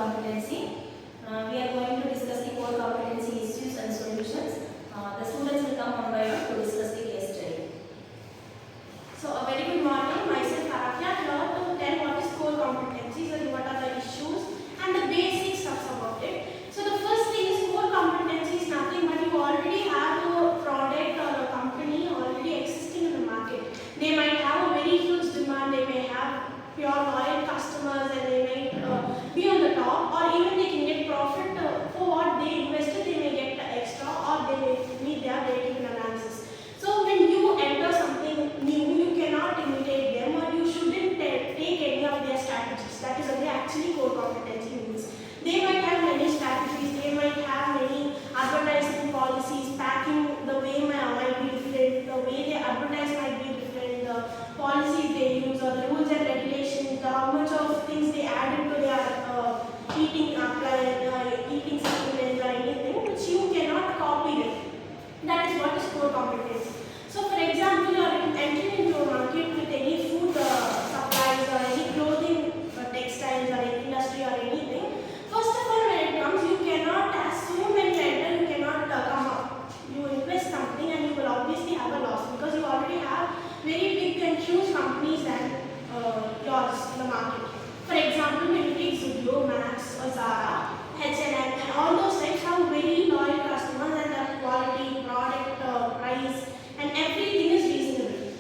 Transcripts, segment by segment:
competency. We are going to discuss the core competency issues and solutions. The students will come one by one to discuss the case study. So a very good morning. Myself Arakya here to tell what is core competencies and what are the issues and the basic stuff about it. So the first thing is core competency is nothing but you already have a product or a company already existing in the market. They might have a very huge demand, they may have pure loyal customers and they may be on the top, or even they can get profit for what they invested, they may get extra or they may meet their break-even analysis. So when you enter something new, you cannot imitate them or you shouldn't take any of their strategies. That is what they actually core competency means. They might have many strategies, they might have many advertising policies, packing the way might be different, the way they advertise might be different, the policies they use or the rules and regulations, how much of things they add into their eating supplements or anything which you cannot copy them. That is what is core competence. So for example, you are entering into a market with any food supplies or any clothing textiles or any industry or anything. First of all, when it comes, you cannot, as soon when you enter, you cannot come up. You invest something and you will obviously have a loss because you already have very big and huge companies than yours in the market. For example, when you take Zudio, Max, or Zara, SNS and all those types have very loyal customers and their quality, product, price and everything is reasonable.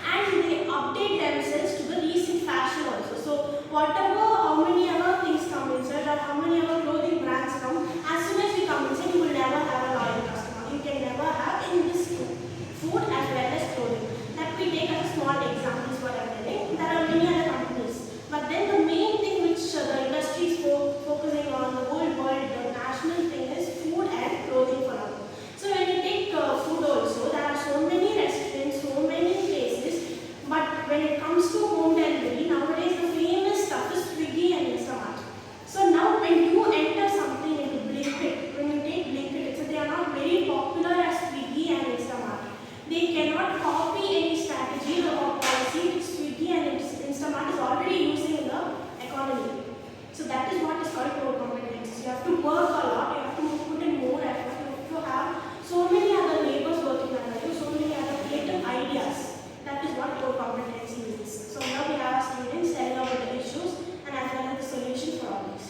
And they update themselves to the recent fashion also. So whatever, how many other things come inside or how many other clothing brands come, as soon as you come inside, you will never have a loyal customer. You can never have in this food as well as clothing. That we take as a small example is what I am telling. There are many other companies. But then the main thing which the industry is focusing on, the whole world, the national thing is food and clothing for now. So when you take food also, there are so many restaurants, so many places. But when it comes to home delivery, nowadays the famous stuff is Swiggy and Instamart. So now when you enter something into Blinkit, when you take Blinkit, so they are not very popular as Swiggy and Instamart. They cannot copy any strategy or policy which Swiggy and Instamart is already using in the economy. So that is what is called core competencies. You have to work a lot, you have to put in more effort, you have to have so many other neighbors working under you, so many other creative ideas. That is what core competency is. So now we have students telling about the issues and as well as the solution for all this.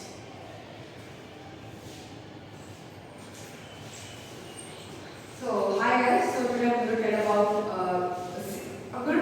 So hi guys, so today I'm going to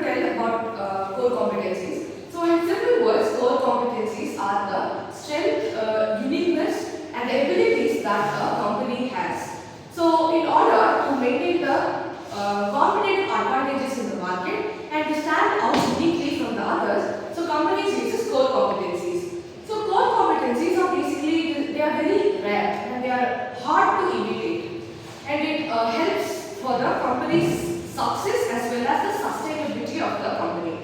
tell about core competencies. So in simple words, core competencies are the strength, uniqueness and abilities that a company has. So in order to maintain the competitive advantages in the market and to stand out uniquely from the others, so companies use core competencies. So core competencies are basically, they are very rare and they are hard to imitate. And it helps for the company's success as well as the sustainability of the company.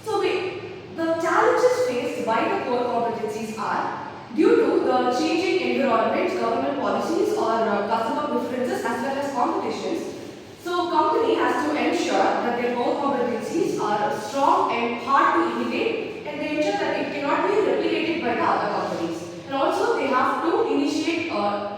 So the challenges faced by the core competencies are due to the changing environment, government policies or customer preferences as well as competitions. So company has to ensure that their core competencies are strong and hard to imitate, and they ensure that it cannot be replicated by the other companies. And also they have to initiate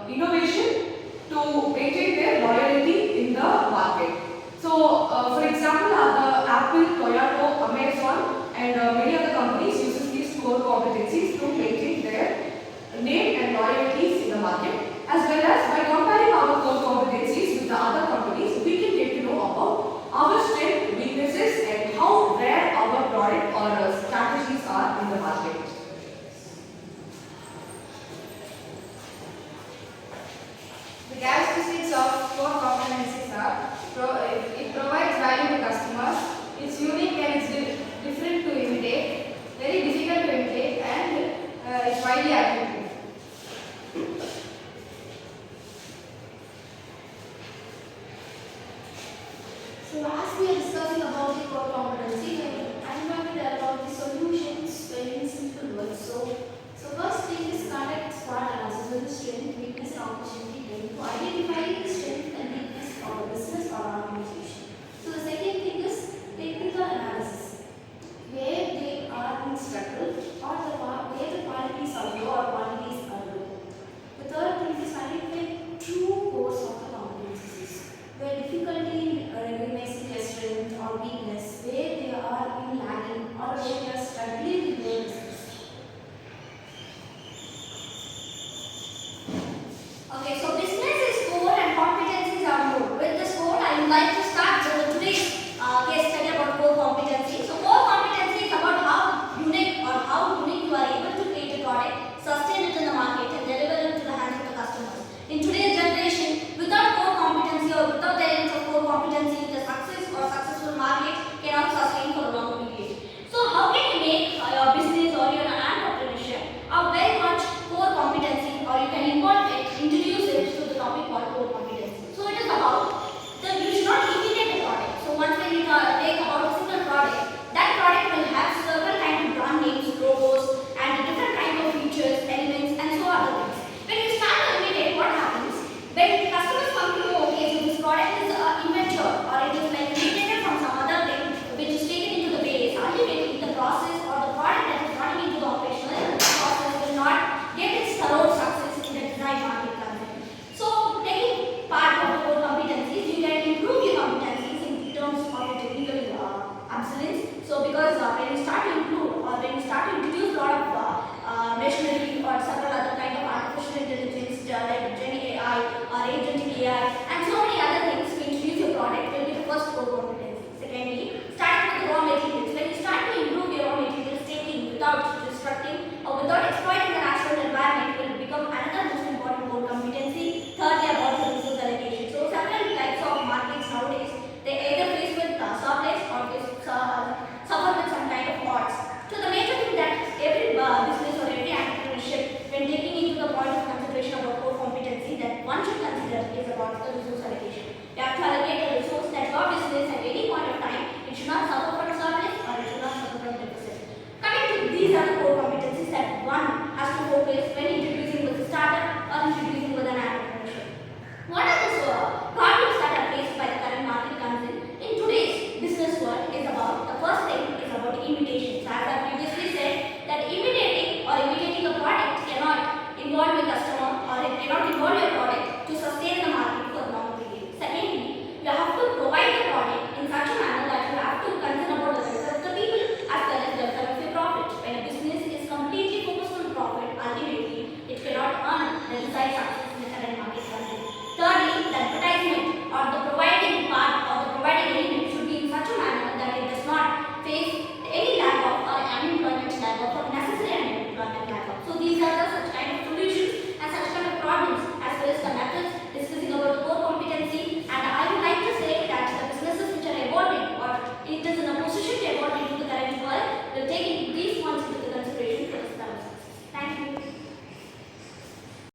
innovation to maintain their loyalty in the market. So, for example, the Apple, Toyota, Amazon, and many other companies uses these core competencies to maintain their name and loyalties in the market. As well as by comparing our core competencies with the other companies, we can get to know about our strengths, weaknesses, and how rare our product or strategies are in the market. The characteristics of core competencies are it provides value to customers, it's unique and it's different to imitate, very difficult to imitate, and it's widely applicable. or weakness